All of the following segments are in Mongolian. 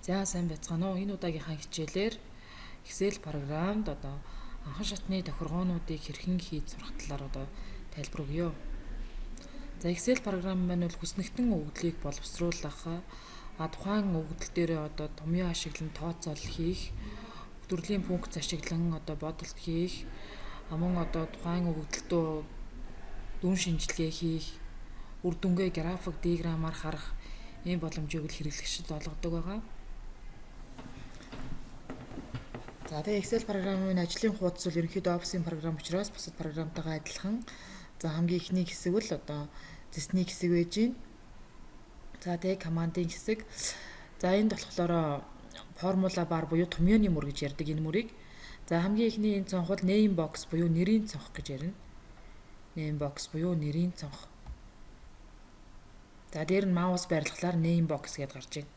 За сайн байцгаана уу? Энэ удаагийнхаа хичээлээр Excel програмд анхан шатны тохиргоонуудыг хэрхэн хийж сурах талаар тайлбар өгье. За Excel програм маань бол хүснэгтэн өгөгдлийг боловсруулах, тухайн өгөгдөл дээр томьёо ашиглан тооцоол хийх, төрлийн функц ашиглан бодолт хийх, мөн тухайн өгөгдөлтөө дүн шинжилгээ хийх, үр дүнгээ график диаграмаар харах ийм боломжийг хэрэглэгчид олгодог байгаа. За тэгээ Excel програмын ажлын хуудас бол ерөнхийдөө Office-ийн програм учраас бусад програмтайгаа адилхан. За хамгийн ихний хэсэг бол зэсний хэсэг байж гин. За тэгээ командын хэсэг. За энд болохоор формула бар буюу томьёоны мөр гэж ярьдаг энэ мөрийг. За хамгийн ихний энэ цонх бол name box буюу нэрийн цонх гэж ярина. Name box буюу нэрийн цонх. За дээр нь маус байрлахлаар name box гэдээ гарч байна.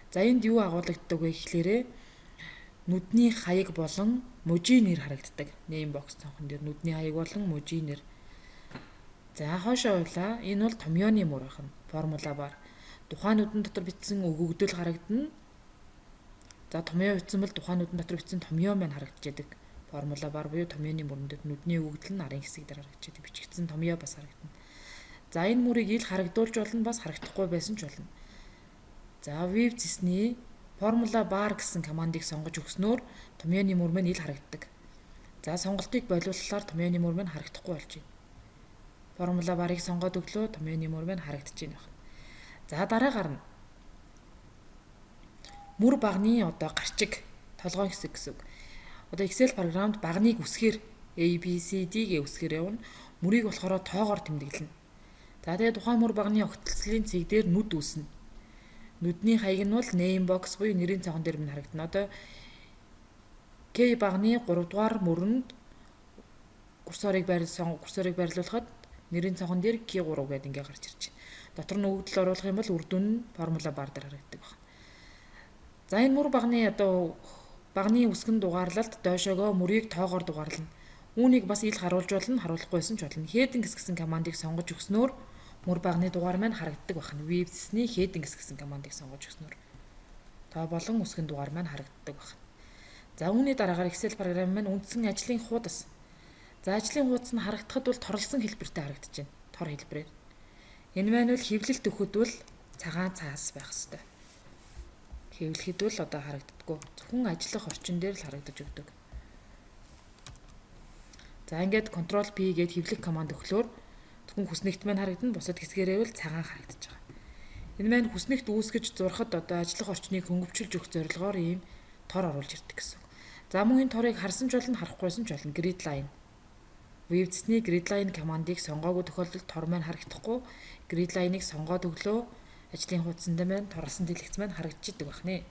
За энд юу агуулгаддаг вэ гэхлээрээ нүдний хаяг болон мужийн нэр харагддаг. Name box цонхон дээр нүдний хаяг болон мужийн нэр. За хоошоо явлаа. Энэ бол томьёоны мөр байна. Формула бар. Тухайн нүдэн дотор бичсэн өгөгдөл харагдана. За томьёо бичсэн бол тухайн нүдэн дотор бичсэн томьёо маань харагдчихэдэг. Формула бар буюу томьёоны мөрөн дээр нүдний өгөгдөл нь нарын хэсэг дээр харагдчихэдэг. Бичигдсэн томьёо бас харагдана. За энэ мөрийг ил харагдуулж болно, бас харагдахгүй байсан ч болно. За view зэсний формула бар гэсэн командыг сонгож өгснөөр томьёоны мөр маань ил харагддаг. За сонголтыг болиулахаар томьёоны мөр маань харагдахгүй болж байна. Формула барыг сонгоод өглөө томьёоны мөр маань харагдаж байна. За дараагаар нь мөр багны гарчиг толгойн хэсэг гэсэн үг. Excel програмд багныг үсгээр A B C D-гээ үсгээр явна. Мөрийг болохоор тоогоор тэмдэглэнэ. За тэгээд тухайн мөр багны огтлцлын цэг дээр нүд үүснэ. Нүдний хаяг нь бол name box буюу нэрийн цонхон дээр минь харагдана. K багны 3 дугаар мөрөнд курсорыг байрлуулахад нэрийн цонхон дээр K3 гэдэг ингээ гарч ирж байна. Дотор нь өгөгдөл оруулах юм бол үр дүн нь формула бар дээр харагддаг байна. За энэ мөр багны үсгэн дугаарлалт дойшоогоо мөрийг тоогоор дугаарлана. Үүнийг бас ил харуулж болно, харуулахгүйсэн ч болно. Headings гэсэн командыг сонгож өгснөөр мөр багны дугаар маань харагддаг байна. View-ний headings гэсэн командыг сонгож өгснөөр тоо болон үсгэн дугаар маань харагддаг байна. За үүний дараагаар Excel програм маань үндсэн ажлын хуудас. За ажлын хуудас нь харагдахад бол торлсон хэлбэртэй харагдаж байна. Тор хэлбэрээр. Энэ маань бол хэвлэлт өгөхөд бол цагаан цаас байх ёстой. Хэвлэхэд бол харагддаггүй. Зөвхөн ажиллах орчин дээр л харагдаж өгдөг. За ингээд Ctrl P гээд хэвлэх команд өглөөр зөвхөн хүснэгт маань харагдана, бусад хэсгээрээ бол цагаан харагдаж байгаа. Энэ маань хүснэгт үүсгэж зурхад ажиллах орчныг хөнгөвчилж өгөх зорилгоор ийм тор оруулж ирдэг гэсэн. За мөн энэ торыг харсан ч болно, харахгүйсэн ч болно. Grid line. View-ний grid line командыг сонгоогүй тохиолдолд тор маань харагдахгүй. Grid line-ыг сонгоод өглөө ажлын хуудсанд маань торлсон дэлгэц маань харагдчихдаг байна.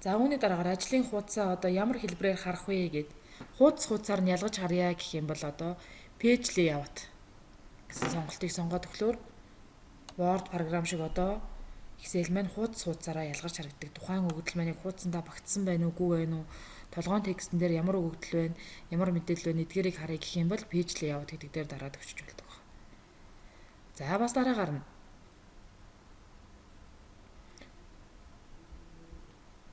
За үүний дараагаар ажлын хуудасаа ямар хэлбэрээр харах вэ гэд хуудасаар нь ялгаж харъя гэх юм бол page layout гэсэн сонголтыг сонгоод өглөөр Word програм шиг Excel маань хуудасаараа ялгарч харагддаг. Тухайн өгөгдөл маань хуудсандаа багтсан байна уугүй байна уу? Толгойн текстэн дээр ямар өгөгдөл байна, ямар мэдээлэл байна эдгээрийг харъя гэх юм бол page layout гэдэг дээр дараад өчөж болдог. За бас дараагаар нь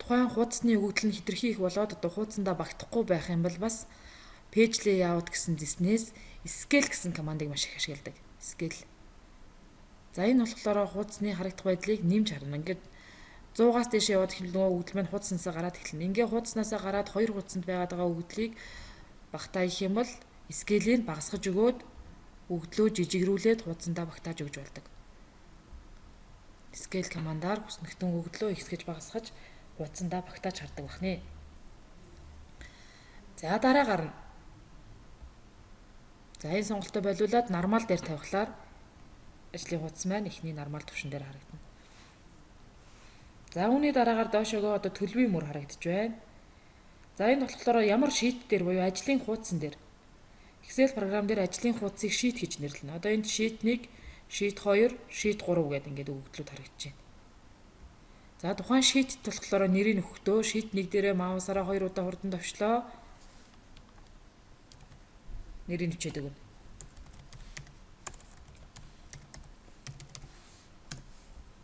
тухайн хуудасны өгөгдөл нь хэтэрхий их болоод хуудсандаа багтахгүй байх юм бол бас page layout гэсэн зэснээс scale гэсэн командыг маш их ашигладаг. Scale. За энэ болохоор хуудасны харагдах байдлыг нэмж харна. Ингээд 100-аас дээш яваад эхлэх өгөгдөл маань хуудаснасаа гараад эхэлнэ. Ингээ хуудаснасаа гараад 2 хуудсанд байгаад байгаа өгөгдлийг багтаа их юм бол scale-ийг багасгаж өгөөд өгөгдлөө жижигрүүлээд хуудсандаа багтааж өгж болдог. Scale командаар хүснэгтэн өгөгдлөө ихсгэж багасгаж хуудсандаа багтааж хардаг байна. За дараагаар нь энэ сонголтоо болиулаад нормал дээр тавихлаар ажлын хуудас маань эхний нормал түвшин дээр харагдана. За үүний дараагаар доошоогоо төлбөрийн мөр харагдаж байна. За энэ болохоор ямар шийт дээр буюу ажлын хуудсан дээр Excel програм дээр ажлын хуудсыг шийт гэж нэрлэнэ. Энд шийт 1, шийт 2, шийт 3 гэдэг ингээд өгөгдлүүд харагдаж байна. За тухайн шийтэд болохоор нэрийг өгөхдөө шийт 1 дээрээ маусаараа 2 удаа хурдан товчлоо. Нэрийг өчөөд өгнө.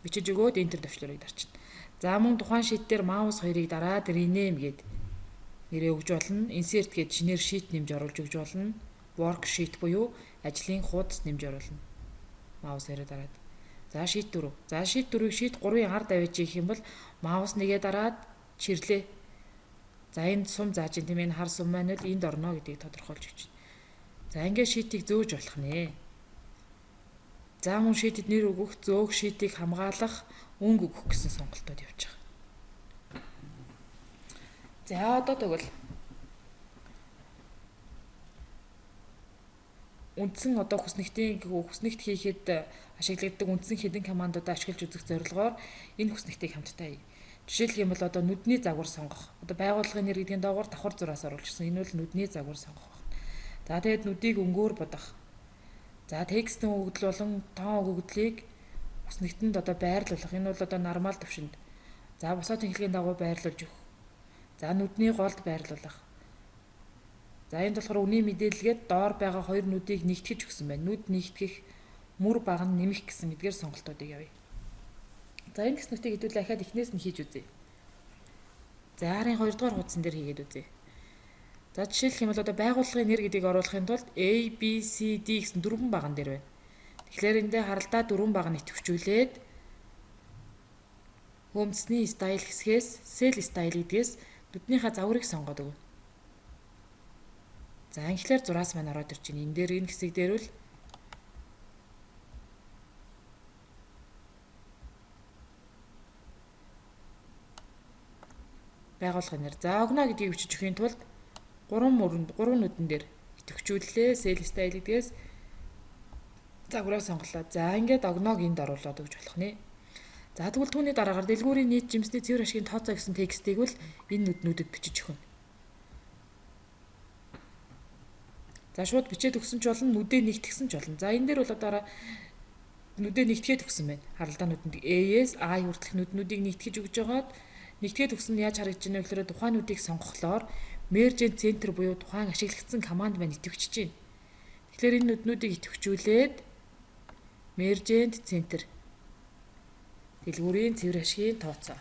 Бичиж өгөөд enter төвчлөрийг дарчна. За мөн тухайн шийт дээр mouse 2-ыг дараад rename гэд нэрээ өгж болно. Insert гэд шинээр sheet нэмж оруулж өгж болно. Worksheet буюу ажлын хуудас нэмж оруулна. Mouse 2-ыг дараад. За sheet 4. За sheet 4-ыг sheet 3-ын ард авиж хийх юм бол mouse 1-гээ дараад чирлээ. За энд сум зааж тийм энэ хар сум маань л энд орно гэдгийг тодорхойлж өгч байна. За ингээд sheet-ийг зөөж болох нэ. За мөн sheet-д нэр өгөх, зөөх sheet-ийг хамгаалах, өнгө өгөх гэсэн сонголтууд явж байгаа. За одоо тэгвэл үндсэн одоо хүснэгт хийхэд ашиглагддаг үндсэн хэдэн командуудаа ашиглаж үзэх зорилгоор энэ хүснэгтийг хамтдаа хий. Жишээлх юм бол одоо нүдний загвар сонгох. Одоо байгууллагын нэр гэдгийн доогуур давхар зураас оруулжсэн. Энэ бол нүдний загвар сонгох байна. За тэгээд нүдийг өнгөөр бодох. За текстийн өгөгдөл болон тоон өгөгдлийг хүснэгтэнд одоо байрлуулах. Энэ бол одоо нормал төвшөнд. За босоо тэнхлэгийн дагуу байрлуулж өгөх. За нүдний голд байрлуулах. За энд болохоор үнийн мэдээлэлгээд доор байгаа хоёр нүдийг нэгтгэж өгсөн байна. Нүд нэгтгэх, мөр баг нь нэмэх гэсэн эдгээр сонголтуудыг явъя. За энэ гэснүүдийг хэдүүлээ ахаад эхнээс нь хийж үзье. За арын 2 дугаар хуудсан дээр хийгээд үзье. За жишээлх юм бол одоо байгууллагын нэр гэдгийг оруулахын тулд A, B, C, D гэсэн дөрвөн баган дээр байна. Тэгэхээр эндээ харалдаа дөрвөн баг нь идэвхжүүлээд хөмцсний стайл хэсгээс cell style гэдгээс нүднийхээ загварыг сонгоод өгнө. За анхлаар зураас маань ороод ирж байна. Энэ дээр энэ хэсэг дээр бол байгууллагын нэр. За огно гэдгийг бичиж өхийн тулд 3 нүдэн дээр идэвхжүүллээ. Cell style гэдгээс загвараа сонголоо. За ингээд огног энд оруулаад өгч болох нэ. За тэгвэл түүний дараагаар дэлгүүрийн нийт жимсний цэвэр ашигын тооцоо гэсэн текстийг бол энэ нүднүүдэд бичиж өгнө. За шууд бичээд өгсөн ч болно, нүдээ нэгтгсэн ч болно. За энэ дээр бол одоо нүдээ нэгтгээд өгсөн байна. Харалдаа нүдэнд A-с I хүртэлх нүднүүдийг нэгтгэж өгж байгаад нэгтгээд өгсөн нь яаж харагдаж байна вэ гэхээр тухайн нүдийг сонгохлоор merge and center буюу тухайн ашиглагдсан команд маань идэвхжиж байна. Тэгэхээр энэ нүднүүдийг идэвхжүүлээд merge and center дэлгүүрийн цэвэр ашигын тооцоо.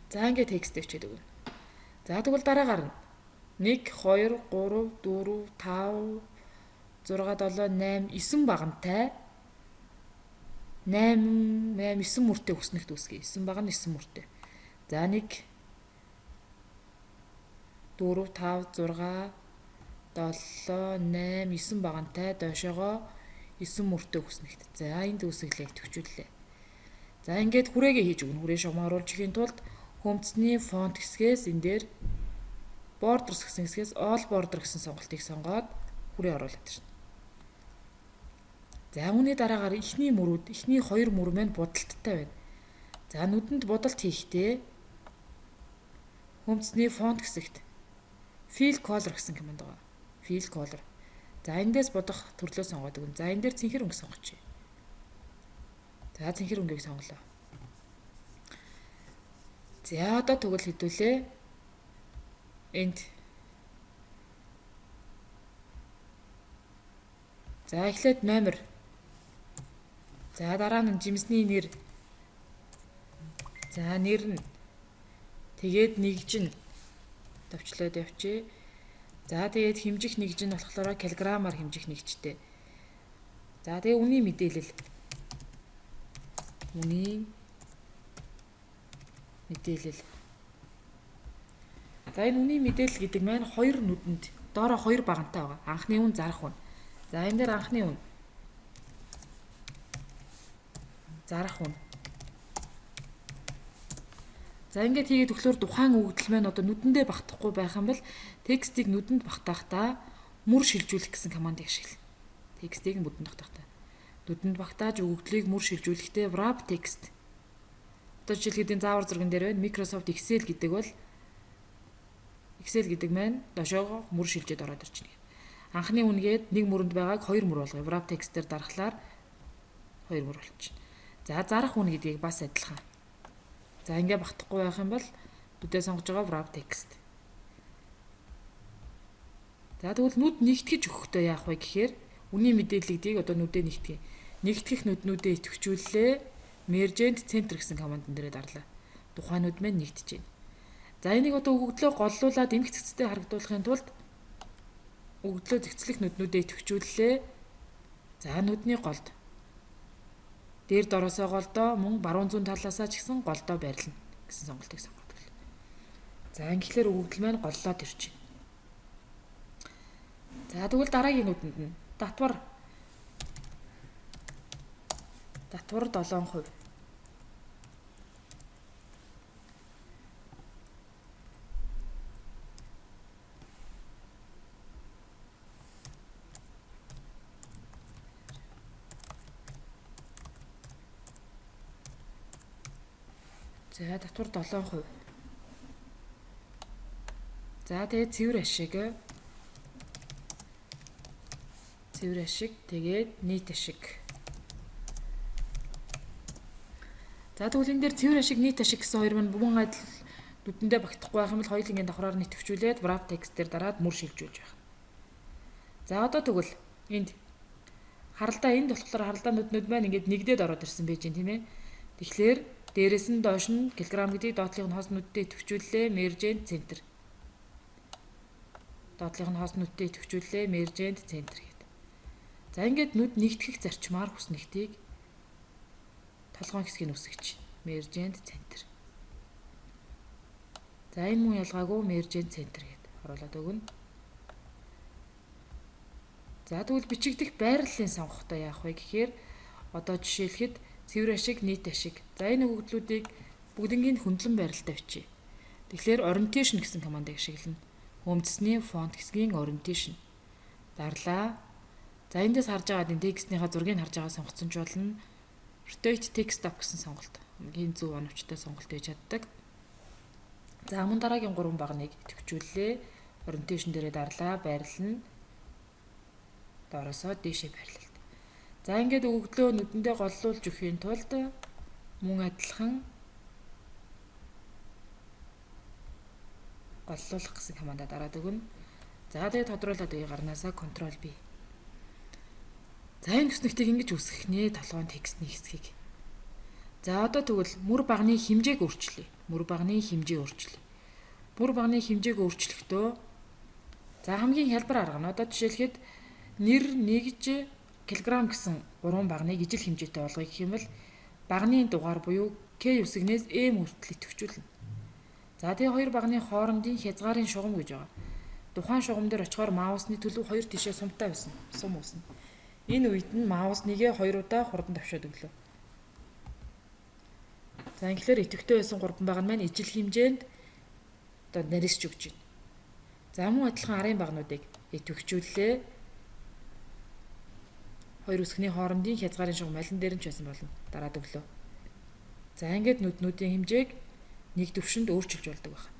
За ингээд текст дэвчээд өгнө. За тэгвэл дараагаар нь 1 2 3 4 5 6 7 8 9 багантай 8 9 мөртэй хүснэгт үүсгэе. 9 баг нь 9 мөртэй. За 1 4 5 6 7 8 9 багантай доошоогоо 9 мөртэй хүснэгт. За энд үүсгэлээ идэвхжүүллээ. За ингээд хүрээгээ хийж өгнө. Хүрээ шугам оруулж ихийн тулд хөмцсний фонт хэсгээс энэ дээр borders гэсэн хэсгээс all border гэсэн сонголтыг сонгоод хүрээ оруулаад ирнэ. За үүний дараагаар эхний хоёр мөр маань будалттай байна. За нүдэнд будалт хийхдээ хөмцсний фонт хэсэгт fill color гэсэн команд байгаа. Fill color. За эндээс бодох төрлөө сонгоод өгнө. За энэ дээр цэнхэр өнгө сонгочих. За цэнхэр өнгөийг сонголоо. За одоо тэгвэл хэдүүлээ. Энд. За эхлээд номер. За дараа нь жимсний нэр. За нэр нь. Тэгээд нэгжин товчлоод явчээ. За тэгээд хэмжих нэгжин болохоор килограммаар хэмжих нэгжтэй. За тэгээд үнийн мэдээлэл. Үнийн мэдээлэл. За энэ үнийн мэдээлэл гэдэг маань хоёр нүдэнд доороо хоёр багантай байгаа. Анхны үн, зарах үн. За энэ дээр анхны үн. Зарах үн. За ингээд хийгээд өглөөр тухайн өгөгдөл маань одоо нүдэндээ багтахгүй байх юм бол текстийг нүдэнд багтаахтаа мөр шилжүүлэх гэсэн командыг ашиглана. Текстийг нүдэнд багтаахтаа. Нүдэнд багтааж өгөгдлийг мөр шилжүүлэхдээ wrap text. Одоо жишээлбэл заавар зурган дээр байна. Microsoft Excel гэдэг бол Excel гэдэг маань дошоогоо мөр шилжээд ороод ирж байна. Анхны үнгээд нэг мөрөнд байгааг хоёр мөр болгоё. Wrap text дээр дарахлаар хоёр мөр болчихно. За зарах үн гэдгийг бас адилхан. За ингээ багтахгүй байх юм бол нүдээ сонгож байгаа wrap text. За тэгвэл нүд нэгтгэж өгөхдөө яах вэ гэхээр үнийн мэдээллийг одоо нүдээ нэгтгэе. Нэгтгэх нүднүүдээ идэвхжүүллээ. Mergent center гэсэн командн дээрээ дарлаа. Тухайн нүд маань нэгдэж байна. За энийг одоо өгөгдлөө голлуулаад эмх цэцтэй харагдуулахын тулд өгөгдлөө цэцлэх нүднүүдээ идэвхжүүллээ. За нүдний голд дээр дороосоо голдоо мөн баруун зүүн талаасаа ч гэсэн голдоо байрлана гэсэн сонголтыг сонгодог. За ингэхлээр өгөгдөл маань голлоод ирж байна. За тэгвэл дараагийн нүдэнд нь татвар 7%. За татвар 7%. За тэгээд цэвэр ашиг тэгээд нийт ашиг. За тэгвэл энэ дээр цэвэр ашиг нийт ашиг гэсэн хоёр маань бүхэн адил нүдэндээ багтахгүй байх юм бол хоёулангийн давхраар нэтгэвчүүлээд wrap text дээр дараад мөр шилжүүлж байх. За одоо тэгвэл энд болохоор харалдаа нүднүүд маань ингээд нэгдээд ороод ирсэн байж гин тийм ээ. Тэгэхээр дээрээс нь доош нь килограмм гэдгийг доотлих нь хоос нүдтэй идэвхжүүллээ Mergent center. Доотлих нь хоос нүдтэй идэвхжүүллээ Mergent center гэдэг. За ингээд нүд нэгтгэх зарчмаар хүснэгтийг толгойн хэсгийг үсгэж Mergent center. За энэ мөн ялгаагүй Mergent center гэдэг оруулаад өгнө. За тэгвэл бичигдэх байрлалын сонгохдоо яах вэ гэхээр одоо жишээлхэд цэвэр ашиг, нийт ашиг. За энэ өгөгдлүүдийг бүгднийг хөндлөн байралтай бичье. Тэгэхээр orientation гэсэн командыг ашиглана. Хөмцсний фонт хэсгийн orientation. Дарлаа. За эндээс харж байгаа энэ текстнийхаа зургийг харж байгаа сонгоцсон ч болно. Rotate text up гэсэн сонголт. Хамгийн зөв оновчтой сонголт байж чаддаг. За мөн дараагийн 3 багныг идэвхжүүллээ. Orientation дээрээ дарлаа, байрлана. Доороосоо дээшээ байрлалт. За ингээд өгөгдлөө нүдэндээ голлуулж өхийн тулд мөн адилхан голлуулах гэсэн командаа дараад өгнө. За тэгээд тодруулаад үе гарнаасаа Ctrl B. За энэ хүснэгтийг ингэж үсгэх нэ толгойн текстний хэсгийг. За одоо тэгвэл мөр багны хэмжээг өөрчлөе. Мөр багны хэмжээг өөрчлөхдөө за хамгийн хялбар арга нь одоо жишээлхэд нэр нэгж килограмм гэсэн 3 багныг ижил хэмжээтэй болгоё гэх юм бол багны дугаар буюу K үсгнээс M хүртэл идэвхжүүлнэ. За тэгээ хоёр багны хоорондын хязгаарын шугам гэж байгаа. Тухайн шугам дээр очихоор маусны төлөв хоёр тишээ сумтай байсан. Сум үүснэ. Энэ үед нь маус нэгээ 2 удаа хурдан давшаад өглөө. За ингэхээр идэвхтэй байсан 3 баг нь маань ижил хэмжээнд одоо нарийсч өгч байна. За мөн адилхан арын багнуудыг идэвхжүүллээ. Хоёр үсгний хоорондын хязгаарын шугам алин дээр нь ч байсан болно. Дараад өглөө. За ингээд нүднүүдийн хэмжээг нэг төвшөнд өөрчилж болдог байна.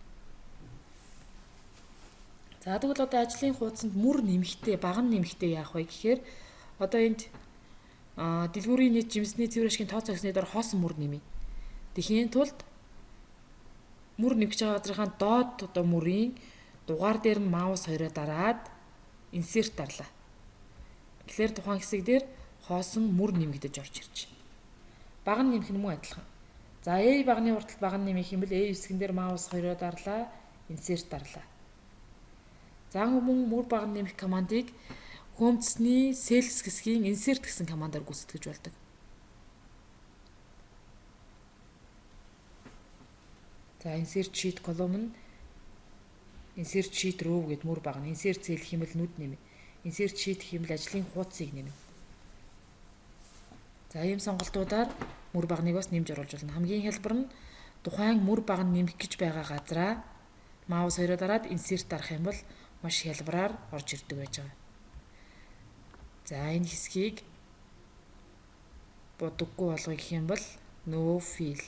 За тэгвэл одоо ажлын хуудсанд мөр нэмэхдээ, баг нь нэмэхдээ яах вэ гэхээр одоо энд дэлгүүрийн нийт жимсний цэвэр ашигын тооцоо гэсний дор хоосон мөр нэмье. Тэхийн тулд мөр нэмж байгаа газрынхаа доод одоо мөрийн дугаар дээр нь маус хоёроо дараад insert дарлаа. Тэгэхээр тухайн хэсэг дээр хоосон мөр нэмэгдэж орж ирж байна. Баг нь нэмэх нь мөн адилхан. За A багны урталт баг нь нэмэх юм бол A хэсгэн дээр маус хоёроо дарлаа, insert дарлаа. За мөн мөр баг нь нэмэх командыг хөмцсний cells хэсгийн insert гэсэн командаар гүйцэтгэж болдог. За insert sheet column нь insert sheet row гэд мөр баг нь insert cell хэмэл нүд нэмэ. Insert sheet хэмэл ажлын хуудсыг нэмнэ. За ийм сонголтуудаар мөр багныг бас нэмж оруулж болно. Хамгийн хялбар нь тухайн мөр баг нь нэмэх гэж байгаа газраа маус хоёроо дараад insert дарах юм бол маш хялбараар орж ирдэг байж байгаа. За энэ хэсгийг бодоггүй болгоё гэх юм бол no fill.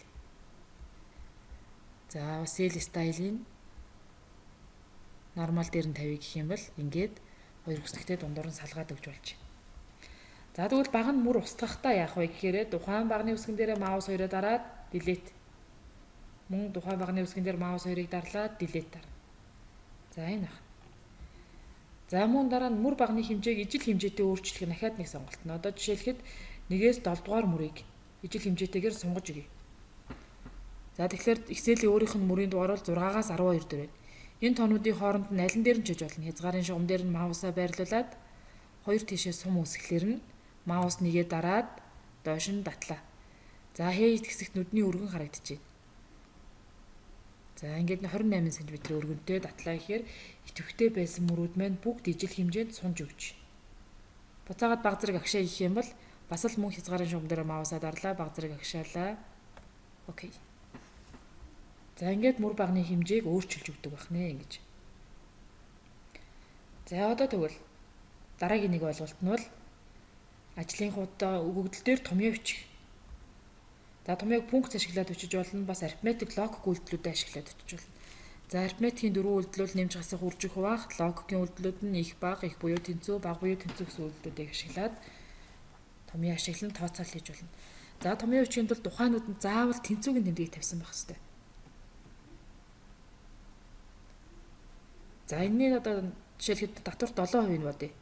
За cell style-ийн нормал дээр нь тавья гэх юм бол ингээд хоёр хүснэгтэй дундуур нь салгаад өгч болж байна. За тэгвэл баг нь мөр устгахтаа яах вэ гэхээр тухайн багны үсгэн дээрээ маус хоёроо дараад delete. Мөн тухайн багны үсгэн дээр маус хоёрыг дарлаад delete дарна. За энэ баг. За мөн дараа нь мөр багны хэмжээг ижил хэмжээтэй өөрчлөх нь дахиад нэг сонголт нь. Одоо жишээлхэд 1-ээс 7 дугаар мөрийг ижил хэмжээтэйгээр сунгаж өгье. За тэгэхээр Excel-ийн өөрийнх нь мөрийн дугаар бол 6-аас 12 дээр байна. Энэ тоонуудын хооронд нь аль нь дээр нь чиж болно. Хязгаарын шугам дээр нь маусаа байрлуулад хоёр тишээ сум үсгэлэр нь маус нэгээ дараад доош нь татлаа. За хээжд хэсэгт нүдний өргөн харагдчихэв. За ингээд 28 см өргөнтэй татлаа гэхээр идэвхтэй байсан мөрүүд маань бүгд ижил хэмжээнд сунж өгч. Буцаагаад баг зэрэг агшаа хийх юм бол бас л мөн хязгаарын шугам дээр маусаа дарлаа, баг зэрэг агшаалаа. Окей. За ингээд мөр багны хэмжээг өөрчилж өгдөг байх нэ ингэж. За одоо тэгвэл дараагийн нэг ойлголт нь бол ажлын хуудаа өгөгдөл дээр томьёо бичих. За томьёог пункт ашиглаад бичиж болно, бас арифметик логик үйлдэлүүдэд ашиглаад бичиж болно. За арифметикийн дөрвөн үйлдэл бол нэмж хасах үржих хуваах, логикийн үйлдэлүүд нь их бага, их буюу тэнцүү, бага буюу тэнцүү гэсэн үйлдэлүүдийг ашиглаад томьёо ашиглан тооцоол хийж болно. За томьёо бичихийн тулд тухайнууд нь заавал тэнцүүгийн тэмдгийг тавьсан байх хэрэгтэй. За энэний одоо жишээлхэд татвар 7% нь бодъё.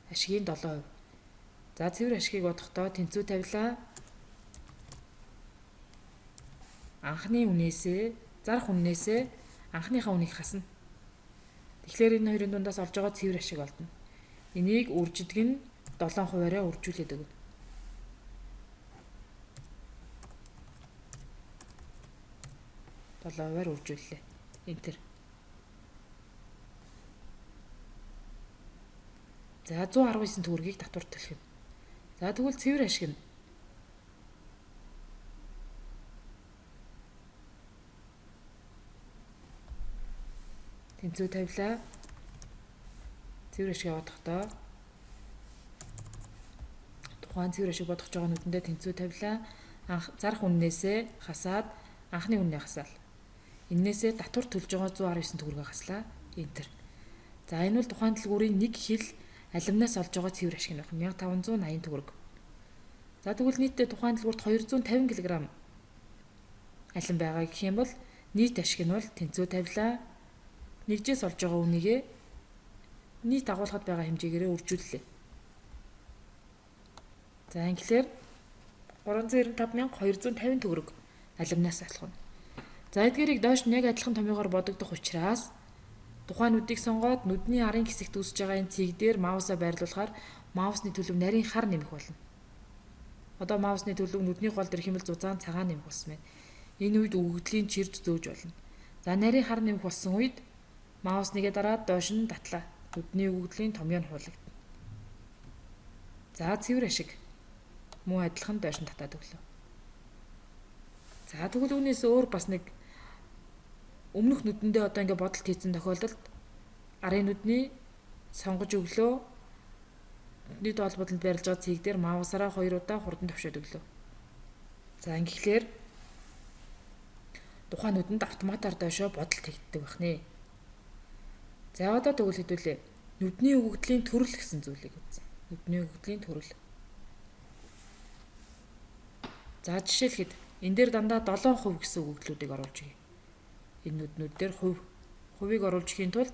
Ашигийн 7%. За цэвэр ашгийг бодохдоо тэнцүү тавилаа. Анхны үнээсээ, зарах үнээсээ анхныхаа үнийг хасна. Тэгэхээр энэ хоёрын дундаас олж байгаа цэвэр ашиг олдно. Энийг үржидэг нь 7%-аараа үржүүлээд өгнө. $7-аар үржүүллээ. Энтер. За 119 төгрөгийг татвар төлөх юм. За тэгвэл цэвэр ашиг нь тэнцүү тавилаа. Цэвэр ашиг бодохдоо тухайн цэвэр ашиг бодох байгаа нүдэндээ тэнцүү тавилаа. Зарах үннээсээ хасаад анхны үннээ хасаал. Эннээсээ татвар төлж байгаа 119 төгрөгөө хаслаа. Энтер. За энэ бол тухайн дэлгүүрийн нэг хил алимнаас олж байгаа цэвэр ашиг нь байна. 1580 төгрөг. За тэгвэл нийтдээ тухайн дэлгүүрт 250 кг алим байгаа гэх юм бол нийт ашиг нь бол тэнцүү тавилаа. Нэгжээс олж байгаа үнийгээ нийт агуулгад байгаа хэмжээгээрээ үржүүллээ. За ингээр 395,250 төгрөг алимнаас алах нь. За эдгээрийг доош нь яг адилхан томьёогоор бодогдох учраас тухайн нүдийг сонгоод нүдний арын хэсэгт үүсэж байгаа энэ цэг дээр маусаа байрлуулахаар маусны төлөв нарийн хар нэмэх болно. Одоо маусны төлөв нүдний гол дэр хэмэл зузаан цагаан нэмэх болсон байна. Энэ үед өгөгдлийн чирд зөөж болно. За нарийн хар нэмэх болсон үед маус нэгээ дараад доош нь татлаа. Нүдний өгөгдлийн томьёо нь хуулагдана. За цэвэр ашиг мөн адилхан доош нь татаад өглөө. За тэгвэл үүнээс өөр бас нэг өмнөх нүдэндээ одоо ингээд бодолт хийсэн тохиолдолд арын нүдний сонгож өглөө. Нүдний тоолболд байрлаж байгаа цэг дээр маусаараа 2 удаа хурдан төвшөөд өглөө. За ингэхлээр тухайн нүдэнд автоматар доошоо бодолт хийгддэг байх нэ. За одоо тэгвэл хэдүүлээ. Нүдний өгөгдлийн төрөл гэсэн зүйлийг үзье. Нүдний өгөгдлийн төрөл. За жишээлхэд энэ дээр дандаа 7% гэсэн өгөгдлүүдийг оруулж өгье. Энэ нүднүүд дээр хувийг оруулж ихийн тулд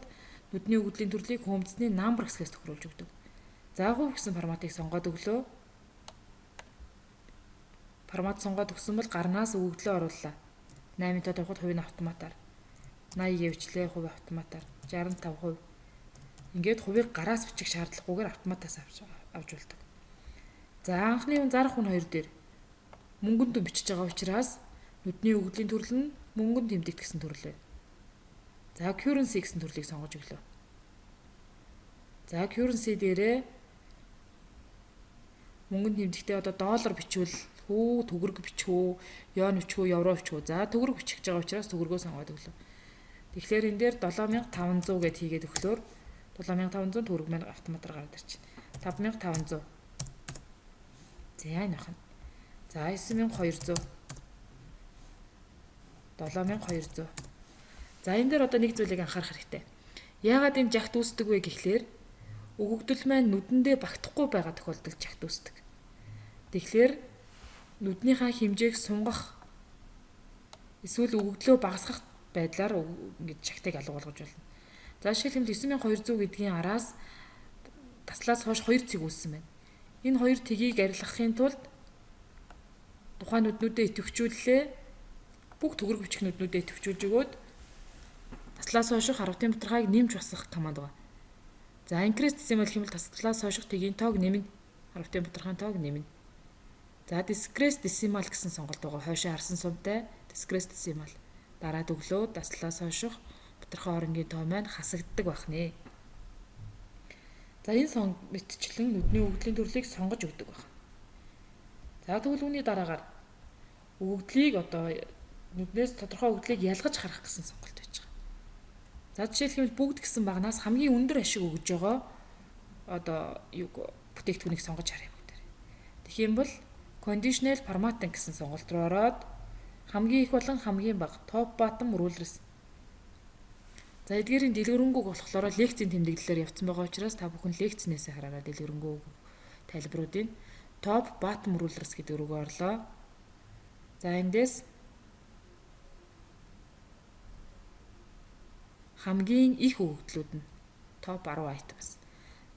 нүдний өгөгдлийн төрлийг хөөмцний number хэсгээс тохируулж өгдөг. За хувь гэсэн форматыг сонгоод өглөө. Формат сонгоод өгсөн бол гарнаас өгөгдлөө орууллаа. 8-д тавихад хувийн автоматар. 80 гэвчлээ хувь автоматар. 65%. Ингээд хувийг гараас бичих шаардлагагүйгээр автоматаас авч болдог. За анхны зарах хүн 2 дээр мөнгөнд бичиж байгаа учраас нүдний өгөгдлийн төрөл нь мөнгөнд тэмдэгт гэсэн төрөл байна. За currency гэсэн төрлийг сонгож өглөө. За currency дээрээ мөнгөнд тэмдэгтээ одоо доллар бичвэл хөө төгрөг бичихөө, йон бичихөө, евро бичихөө. За төгрөг бичих гэж байгаа учраас төгрөгөө сонгоод өглөө. Тэгэхээр энэ дээр 7500 гэд хийгээд өглөөр 7500 төгрөг маань автоматар гараад ирчихэ. 5500. За энэ ахна. За 9200. 7200. За энэ дээр одоо нэг зүйлийг анхаарах хэрэгтэй. Яагаад энэ жагт үүсдэг вэ гэхлээр өгөгдөл маань нүдэндээ багтахгүй байгаа тохиолдолд жагт үүсдэг. Тэгэхээр нүднийхээ хэмжээг сунгах эсвэл өгөгдлөө багасгах байдлаар ингэж жагтыг алга болгож болно. За жишээлбэл 9200 гэдгийн араас таслаас хойш 2 цэг үүссэн байна. Энэ 2 цэгийг арилгахын тулд тухайн нүднүүдэд идэвхжүүллээ. Бүх төгрөг бичих нүднүүдэд идэвхжүүлж өгөөд таслаас хойших харавтын батархааг нэмж басах команд байна. За increase decimal гэх юм бол таслаас хойших тэгийн тоог нэмнэ. Харавтын батархааны тоог нэмнэ. За decrease decimal гэсэн сонголт байгаа. Хойшоо харсан сувтай decrease decimal. Дараад өглөө таслаас хойших батархаа хоронгийн тоо маань хасагддаг байна. За энэ сон мэтчлэн нүдний өгөгдлийн төрлийг сонгож өгдөг байна. За тэгвэл үүний дараагаар өгөгдлийг одоо нүднээс тодорхой өгөгдлийг ялгаж харах гэсэн сонголт байж байгаа. За жишээлбэл бүгд гэсэн багнаас хамгийн өндөр ашиг өгж байгаа одоо бүтээгдэхүүнийг сонгож харъя бүгдээр. Тэгэх юм бол conditional formatting гэсэн сонголт руу ороод хамгийн их болон хамгийн бага top bottom rulers. За эдгээрийн дэлгэрэнгүй болохоор лекцийн тэмдэглэлээр явцсан байгаа учраас та бүхэн лекцнээсээ хараараа дэлгэрэнгүй тайлбаруудыг top bottom rulers гэдэг рүүгээ орлоо. За эндээс хамгийн их өгөгдлүүд нь топ 10 items.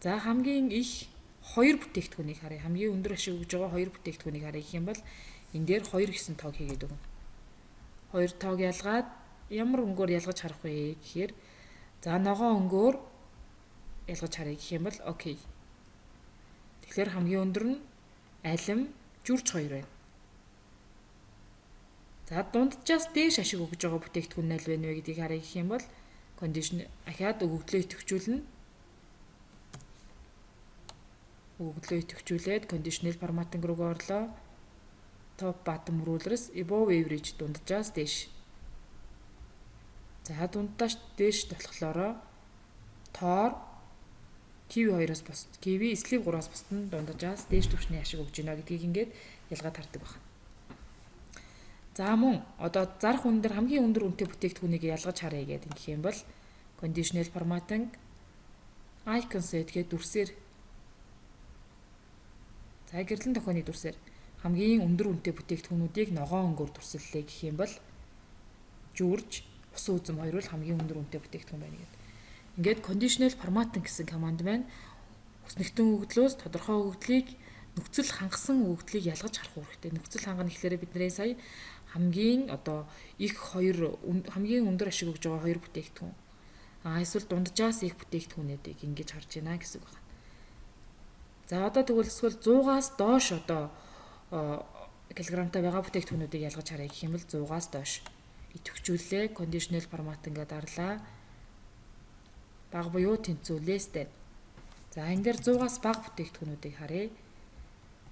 За хамгийн их 2 бүтээгдэхүүнийг харъя. Хамгийн өндөр ашиг өгж байгаа 2 бүтээгдэхүүнийг харъя гэх юм бол энэ дээр 2 гэсэн тоог хийгээд өгнө. 2 тоог ялгаад ямар өнгөөр ялгаж харах вэ гэхээр за ногоон өнгөөр ялгаж харъя гэх юм бол окей. Тэгэхээр хамгийн өндөр нь алим жүрч 2 байна. За дунджаас дээш ашиг өгж байгаа бүтээгдэхүүн нь аль вэ гэдгийг харъя гэх юм бол condition ахаад өгөгдлөө идэвхжүүлнэ. Өгөгдлөө идэвхжүүлээд conditional formatting руугаа орлоо. Top bottom rulers above average дунджаас дээш. За дунджаас дээш болохоор тоор kiwi 2-оос босд. Kiwi sleeve 3-аас босд нь дунджаас дээш түвшний ашиг өгж байна гэдгийг ингээд ялгаад хардаг байна. За мөн одоо зарах үн дээр хамгийн өндөр үнэтэй бүтээгдэхүүнийг ялгаж харъя гэдэг юм бол conditional formatting icon set гэдэг дүрсээр за гэрлэн тохионы дүрсээр хамгийн өндөр үнэтэй бүтээгдэхүүнүүдийг ногоон өнгөөр дүрсэллээ гэх юм бол жүрж ус үзэм хоёр бол хамгийн өндөр үнэтэй бүтээгдэхүүн байна гэдэг. Ингээд conditional formatting гэсэн команд маань хүснэгтэн өгөгдлөөс тодорхой өгөгдлийг нөхцөл хангасан өгөгдлийг ялгаж харах үүрэгтэй. Нөхцөл хангана гэхлээр бидний сая хамгийн одоо их хамгийн өндөр ашиг өгж байгаа 2 бүтээгдэхүүн. Эсвэл дунджаас их бүтээгдэхүүнүүдийг ингэж харж байна гэсэн үг байна. За одоо тэгвэл эсвэл 100-аас доош одоо килограмтай байгаа бүтээгдэхүүнүүдийг ялгаж харъя гэх юм бол 100-аас доош идэвхжүүлээ conditional formatting-д дарлаа. Бага буюу тэнцүү less than. За энэ дээр 100-аас бага бүтээгдэхүүнүүдийг харъя.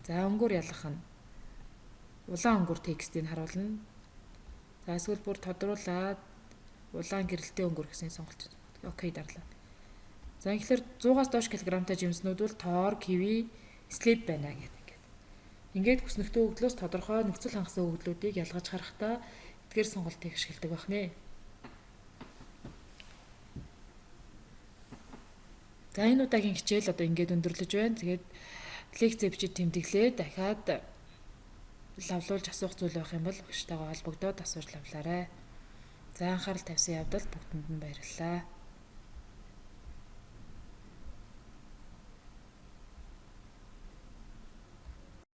За өнгөөр ялгах нь улаан өнгөөр текстийг харуулна. За эсвэл бүр тодруулаад улаан гэрэлтэй өнгөөр гэсэн сонголт. Окей дарлаа. За тэгэхээр 100-аас доош килограмтай жимснүүд бол тоор, kiwi, sleeve байна гэдэг. Ингээд хүснэгтэн өгөгдлөөс тодорхой нөхцөл хангасан өгөгдлүүдийг ялгаж харахтаа эдгээр сонголтыг ашигладаг байна. За энэ удаагийн хичээл одоо ингээд өндөрлөж байна. Тэгээд лекц бичиж тэмдэглээ дахиад лавлуулж асуух зүйл байх юм бол багштайгаа холбогдоод асууж лавлаарай. За анхаарал тавьсан явдал бүгдэнд нь баярлалаа.